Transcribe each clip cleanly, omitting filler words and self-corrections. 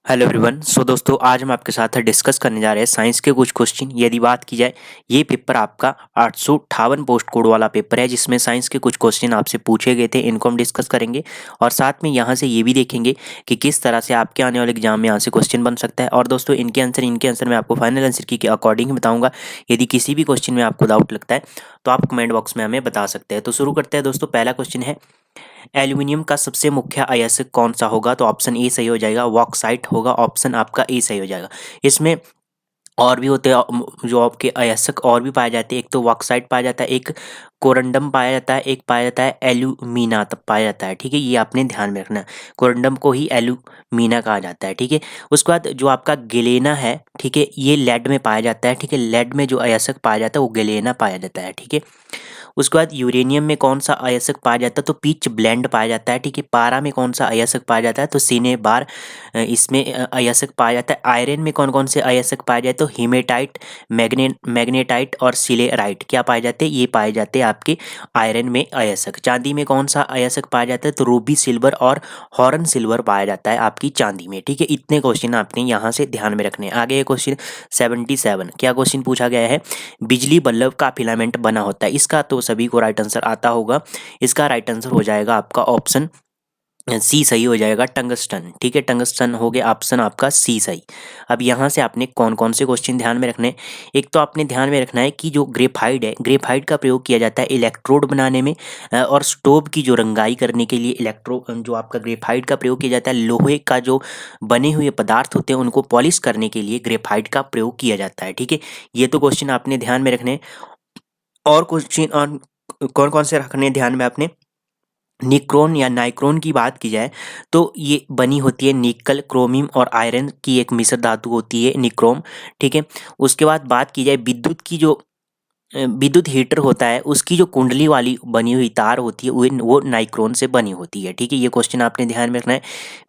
Hello everyone. दोस्तों आज हम आपके साथ डिस्कस करने जा रहे हैं साइंस के कुछ क्वेश्चन। यदि बात की जाए, ये पेपर आपका 858 पोस्ट कोड वाला पेपर है, जिसमें साइंस के कुछ क्वेश्चन आपसे पूछे गए थे। इनको हम डिस्कस करेंगे और साथ में यहाँ से ये भी देखेंगे कि किस तरह से आपके आने वाले एग्जाम में यहाँ से क्वेश्चन बन सकता है। और दोस्तों इनके आंसर मैं आपको फाइनल आंसर की के अकॉर्डिंग बताऊँगा। यदि किसी भी क्वेश्चन में आपको डाउट लगता है तो आप कमेंट बॉक्स में हमें बता सकते हैं। तो शुरू करते हैं दोस्तों। पहला क्वेश्चन है, एल्यूमिनियम का सबसे मुख्य अयस्क कौन सा होगा? तो ऑप्शन ए सही हो जाएगा, बॉक्साइट होगा। ऑप्शन आपका ए सही हो जाएगा। इसमें और भी होते हैं जो आपके अयस्क और भी पाए जाते हैं। एक तो बॉक्साइट पाया जाता है, एक कोरंडम पाया जाता है, एक पाया जाता है एल्यूमिना तब पाया जाता है। ठीक है, ये आपने ध्यान में रखना है। कोरंडम को ही एल्यूमिना कहा जाता है। ठीक है, उसके बाद जो आपका गेलेना है, ठीक है, ये लेड में पाया जाता है। ठीक है, लेड में जो अयस्क पाया जाता है वो गेलेना पाया जाता है। ठीक है, उसके बाद यूरेनियम में कौन सा अयस्क पाया जाता है? तो पिच ब्लेंड पाया जाता है। ठीक है, पारा में कौन सा अयस्क पाया जाता है? तो सिनेबार इसमें अयस्क पाया जाता है। आयरन में कौन कौन से अयस्क पाए जाते? तो हीमेटाइट, मैग्नेटाइट और सिलेराइट क्या पाए जाते हैं? ये पाए जाते हैं आपके आयरन में अयस्क। चांदी में कौन सा अयस्क पाया जाता है? तो रूबी सिल्वर और हॉर्न सिल्वर पाया जाता है आपकी चांदी में। ठीक है, इतने क्वेश्चन आपने यहाँ से ध्यान में रखने हैं। आगे क्वेश्चन 77, क्या क्वेश्चन पूछा गया है? बिजली बल्ब का फिलामेंट बना होता है। इसका तो सभी को राइट आंसर आता होगा। इसका राइट आंसर हो जाएगा आपका ऑप्शन सी सही हो जाएगा, टंगस्टन। ठीक है, टंगस्टन हो गया ऑप्शन आपका सी सही। अब यहाँ से आपने कौन कौन से क्वेश्चन ध्यान में रखने हैं? एक तो आपने ध्यान में रखना है कि जो ग्रेफाइट है, ग्रेफाइट का प्रयोग किया जाता है इलेक्ट्रोड बनाने में, और स्टोव की जो रंगाई करने के लिए जो आपका ग्रेफाइट का प्रयोग किया जाता है। लोहे का जो बने हुए पदार्थ होते हैं उनको पॉलिश करने के लिए ग्रेफाइट का प्रयोग किया जाता है। ठीक है, ये तो क्वेश्चन आपने ध्यान में रखने हैं। और क्वेश्चन और कौन कौन से रखने हैं ध्यान में आपने? निक्रोन या नाइक्रोन की बात की जाए तो ये बनी होती है निकल, क्रोमियम और आयरन की एक मिश्र धातु होती है निक्रोम। ठीक है, उसके बाद बात की जाए विद्युत की, जो विद्युत हीटर होता है उसकी जो कुंडली वाली बनी हुई तार होती है वो नाइक्रोन से बनी होती है। ठीक है, ये क्वेश्चन आपने ध्यान में रखना है।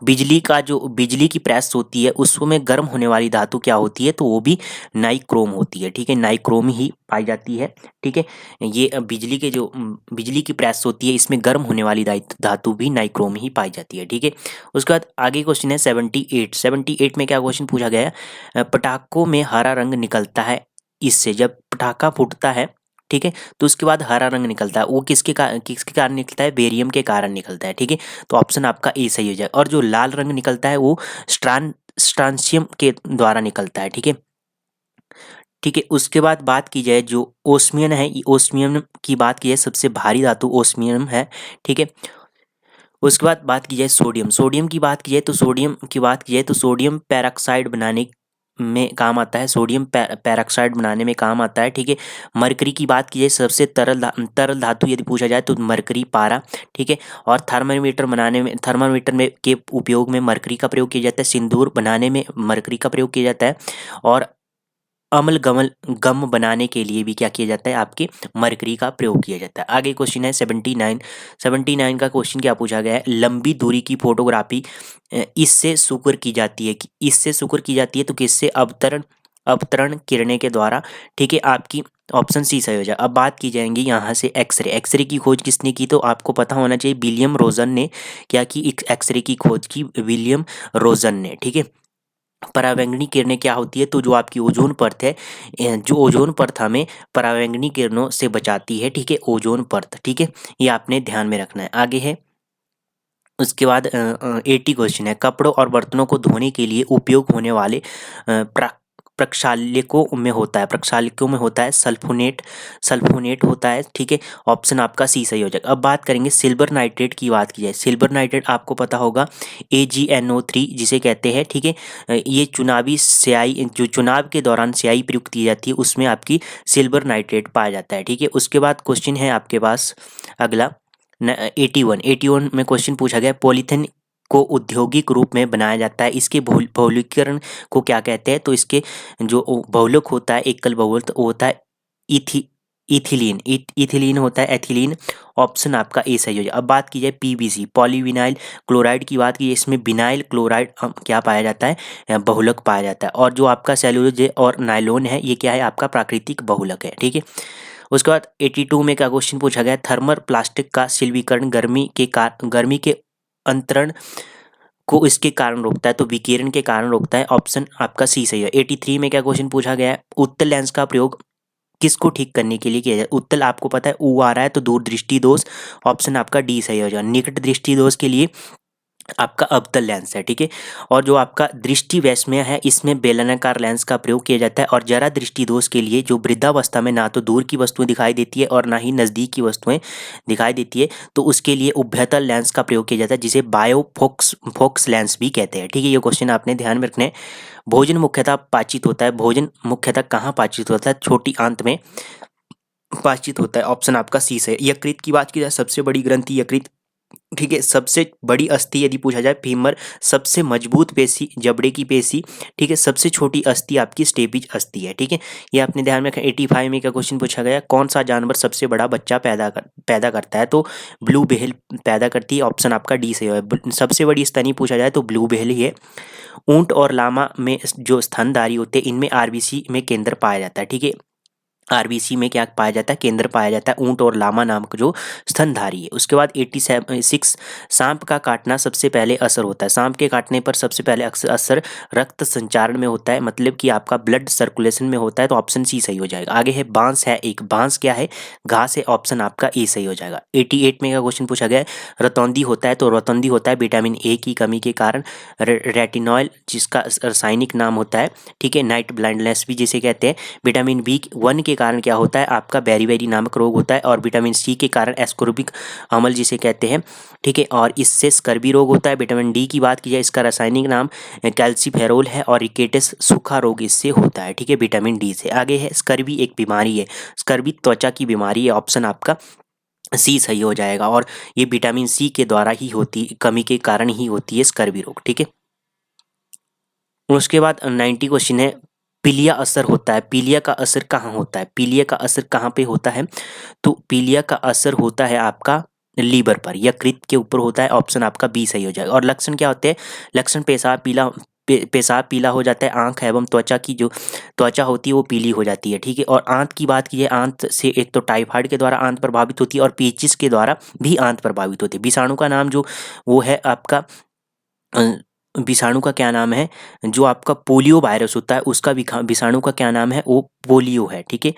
बिजली की प्रेस होती है उसमें गर्म होने वाली धातु क्या होती है? तो वो भी नाइक्रोम होती है। ठीक है, नाइक्रोम ही पाई जाती है। ठीक है, ये बिजली की प्रेस होती है, इसमें गर्म होने वाली धातु भी नाइक्रोम ही पाई जाती है। ठीक है, उसके बाद आगे क्वेश्चन है 78 में क्या क्वेश्चन पूछा गया है? पटाखों में हरा रंग निकलता है इससे, जब पटाखा फूटता है, ठीक है, तो उसके बाद हरा रंग निकलता है। वो किसके कारण निकलता है? बेरियम के कारण निकलता है। ठीक है, तो ऑप्शन आपका ए सही हो जाए। और जो लाल रंग निकलता है वो स्ट्रांसियम के द्वारा निकलता है। ठीक है, ठीक है, उसके बाद बात की जाए जो ओस्मियम है, ओस्मियम की बात की जाए सबसे भारी धातु ओस्मियम है। ठीक है, उसके बाद बात की जाए सोडियम की बात की जाए तो सोडियम पेरोक्साइड बनाने में काम आता है। सोडियम पेरोक्साइड बनाने में काम आता है। ठीक है, मरकरी की बात की जाए सबसे तरल धातु यदि पूछा जाए तो मरकरी, पारा। ठीक है, और थर्मामीटर में के उपयोग में मरकरी का प्रयोग किया जाता है। सिंदूर बनाने में मरकरी का प्रयोग किया जाता है। और गम बनाने के लिए भी क्या किया जाता है? आपके मरकरी का प्रयोग किया जाता है। आगे क्वेश्चन है 79 का क्वेश्चन क्या पूछा गया है? लंबी दूरी की फोटोग्राफी इससे शुक्र की जाती है तो किससे? अवतरण किरणें के द्वारा। ठीक है, आपकी ऑप्शन सी सही हो जाए। अब बात की जाएंगी यहाँ से एक्सरे की खोज किसने की? तो आपको पता होना चाहिए, विलियम रोजन ने क्या की? एक्सरे की खोज की, विलियम रोजन ने। ठीक है, परावैंगनी किरणें क्या होती है? तो जो आपकी ओजोन परत है, जो ओजोन परत हमें परावैंगनी किरणों से बचाती है। ठीक है, ओजोन परत। ठीक है, ये आपने ध्यान में रखना है। आगे है उसके बाद 80 क्वेश्चन है, कपड़ों और बर्तनों को धोने के लिए उपयोग होने वाले प्रक्षालकों में होता है सल्फोनेट होता है। ठीक है, ऑप्शन आपका सी सही हो जाएगा। अब बात करेंगे सिल्वर नाइट्रेट की बात की जाए। सिल्वर नाइट्रेट आपको पता होगा AgNO3 जिसे कहते हैं। ठीक है, ये चुनाव के दौरान स्याही प्रयुक्त की जाती है, उसमें आपकी सिल्वर नाइट्रेट पाया जाता है। ठीक है, उसके बाद क्वेश्चन है आपके पास अगला 81 में क्वेश्चन पूछा गया, पॉलीथिन को औद्योगिक रूप में बनाया जाता है, इसके बहुलकीकरण को क्या कहते हैं? तो इसके जो बहुलक होता है, एकल बहुलक, वो होता है इथिलीन होता है, एथिलीन। ऑप्शन आपका ए सही हो जाए। अब बात की जाए PVC, पॉलीविनाइल क्लोराइड की बात की जाए, इसमें विनाइल क्लोराइड क्या पाया जाता है? बहुलक पाया जाता है। और जो आपका सेलुलोज और नायलॉन है, ये क्या है? आपका प्राकृतिक बहुलक है। ठीक है, उसके बाद 82 में क्या क्वेश्चन पूछा गया? थर्मल प्लास्टिक का शिल्पीकरण गर्मी के अंतरण को इसके कारण रोकता है, तो विकिरण के कारण रोकता है। ऑप्शन आपका सी सही है। 83 में क्या क्वेश्चन पूछा गया है, उत्तल लेंस का प्रयोग किसको ठीक करने के लिए किया जाए। उत्तल आपको पता है ऊ आ रहा है, तो दूरदृष्टि दोष। ऑप्शन आपका डी सही हो जाएगा। निकट दृष्टि दोष के लिए आपका अवतल लेंस है, ठीक है। और जो आपका दृष्टि वैषम्य है, इसमें बेलनाकार लेंस का प्रयोग किया जाता है। और जरा दृष्टि दोष के लिए जो वृद्धावस्था में ना तो दूर की वस्तुएं दिखाई देती है और ना ही नज़दीक की वस्तुएं दिखाई देती है, तो उसके लिए उभयतल लेंस का प्रयोग किया जाता है, जिसे बायोफोक्स लेंस भी कहते हैं, ठीक है। ये क्वेश्चन आपने ध्यान में रखना है। भोजन मुख्यतः पाचित होता है, भोजन मुख्यतः कहाँ पाचित होता है, छोटी आंत में पाचित होता है। ऑप्शन आपका सी से। यकृत की बात की जाए, सबसे बड़ी ग्रंथि यकृत, ठीक है। सबसे बड़ी अस्थि यदि पूछा जाए फीमर, सबसे मजबूत पेशी जबड़े की पेशी, ठीक है। सबसे छोटी अस्थि आपकी स्टेपिज अस्थि है, ठीक है। ये आपने ध्यान में रखा। 85 में क्या क्वेश्चन पूछा गया, कौन सा जानवर सबसे बड़ा बच्चा पैदा करता है, तो ब्लू व्हेल पैदा करती है। ऑप्शन आपका डी से है। सबसे बड़ी स्तनी पूछा जाए तो ब्लू व्हेल ही है। ऊंट और लामा में जो स्तनधारी होते हैं, इनमें आरबीसी में केंद्र पाया जाता है, ठीक है। आरबीसी में क्या पाया जाता है, केंद्र पाया जाता है ऊंट और लामा नामक जो स्तनधारी है। उसके बाद 86, सांप का काटना सबसे पहले असर होता है। सांप के काटने पर सबसे पहले असर रक्त संचारण में होता है, मतलब कि आपका ब्लड सर्कुलेशन में होता है, तो ऑप्शन सी सही हो जाएगा। आगे है बांस है एक, बांस क्या है, घास है। ऑप्शन आपका ए सही हो जाएगा। 88 में का क्वेश्चन पूछा गया है, रतौंधी होता है, तो रतौंधी होता है विटामिन ए की कमी के कारण। रेटिनॉल जिसका रासायनिक नाम होता है, ठीक है। नाइट ब्लाइंडनेस भी जिसे कहते हैं। विटामिन B1 के कारण क्या होता है, आपका बेरी नामक रोग होता है। और विटामिन सी के कारण एस्कोर्बिक अम्ल जिसे कहते हैं, ठीक है। और इससे स्कर्वी रोग होता है। विटामिन डी की बात की जाए, इसका रासायनिक नाम कैल्सीफेरोल है। और रिकेटस सूखा रोग इससे होता है, ठीक है, विटामिन डी से। आगे है स्कर्वी एक बीमारी है, स्कर्वी त्वचा की बीमारी है। ऑप्शन आपका सी सही हो जाएगा। और ये विटामिन सी के द्वारा ही होती, कमी के कारण ही होती है स्कर्वी रोग, ठीक है। उसके बाद 90 क्वेश्चन है, पीलिया असर होता है, पीलिया का असर कहाँ होता है, पीलिया का असर कहाँ पे होता है, तो पीलिया का असर होता है आपका लीवर पर, यकृत के ऊपर होता है। ऑप्शन आपका बी सही हो जाएगा। और लक्षण क्या होते हैं, लक्षण पेशाब पीला हो जाता है, आंख एवं त्वचा की जो त्वचा होती है वो पीली हो जाती है, ठीक है। और आंत की बात की जाए, आंत से एक तो टाइफाइड के द्वारा आंत प्रभावित होती है और पेचिस के द्वारा भी आंत प्रभावित होती है। विषाणु का नाम जो वो है आपका विषाणु का क्या नाम है, जो आपका पोलियो वायरस होता है उसका विषाणु का क्या नाम है, वो पोलियो है, ठीक है।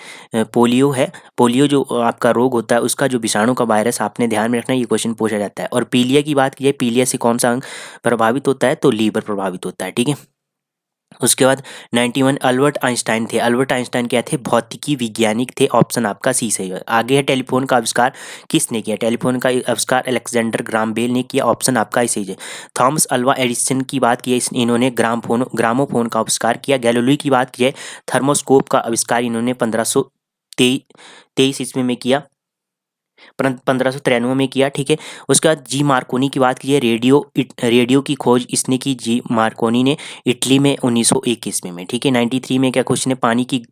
पोलियो है, पोलियो जो आपका रोग होता है उसका जो विषाणु का वायरस, आपने ध्यान में रखना है, ये क्वेश्चन पूछा जाता है। और पीलिया की बात की जाए, पीलिया से कौन सा अंग प्रभावित होता है, तो लीवर प्रभावित होता है, ठीक है। उसके बाद 91 अल्बर्ट आइंस्टाइन थे, अल्बर्ट आइंस्टाइन क्या थे, भौतिकी वैज्ञानिक थे। ऑप्शन आपका सी सही है। आगे है टेलीफोन का आविष्कार किसने किया, टेलीफोन का आविष्कार अलेक्जेंडर ग्राम बेल ने किया। ऑप्शन आपका सही है। थॉमस अल्वा एडिसन की बात की है, इन्होंने ग्रामोफोन का आविष्कार किया। गैलीलियो की बात की है, थर्मोस्कोप का आविष्कार इन्होंने 1523 ईस्वी में किया, 1593 में किया, ठीक है। उसके बाद जी मार्कोनी की बात कीजिए, रेडियो की खोज इसने की, जी मार्कोनी ने, इटली में 1901 ईस्वी में, ठीक है। 93 में क्या क्वेश्चन है,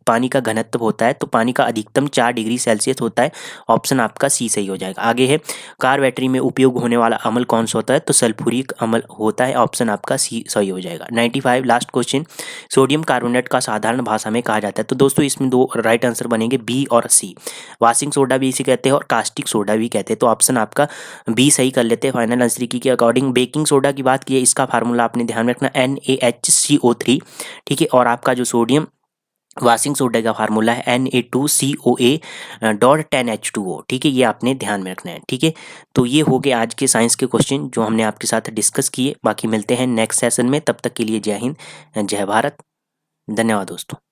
पानी का घनत्व होता है, तो पानी का अधिकतम 4 डिग्री सेल्सियस होता है। ऑप्शन आपका सी सही हो जाएगा। आगे है कार बैटरी में उपयोग होने वाला अम्ल कौन सा होता है, तो सल्फ्यूरिक अम्ल होता है। ऑप्शन आपका सी सही हो जाएगा। 95 लास्ट क्वेश्चन, सोडियम कार्बोनेट का साधारण भाषा में कहा जाता है, तो दोस्तों इसमें दो राइट आंसर बनेंगे, बी और सी। वाशिंग सोडा भी इसे कहते हैं और कास्टिक सोडा भी कहते हैं, तो ऑप्शन आपका बी सही कर लेते हैं फाइनल आंसर की के अकॉर्डिंग। बेकिंग सोडा की बात की है, इसका फार्मूला आपने ध्यान में रखना, NaHCO3, ठीक है। और आपका जो सोडियम वाशिंग सोडा का फार्मूला है Na2COA.10H2O, ठीक है। ये आपने ध्यान में रखना है, ठीक है। तो ये हो गए आज के साइंस के क्वेश्चन जो हमने आपके साथ डिस्कस किए। बाकी मिलते हैं नेक्स्ट सेशन में, तब तक के लिए जय हिंद, जय भारत, धन्यवाद दोस्तों।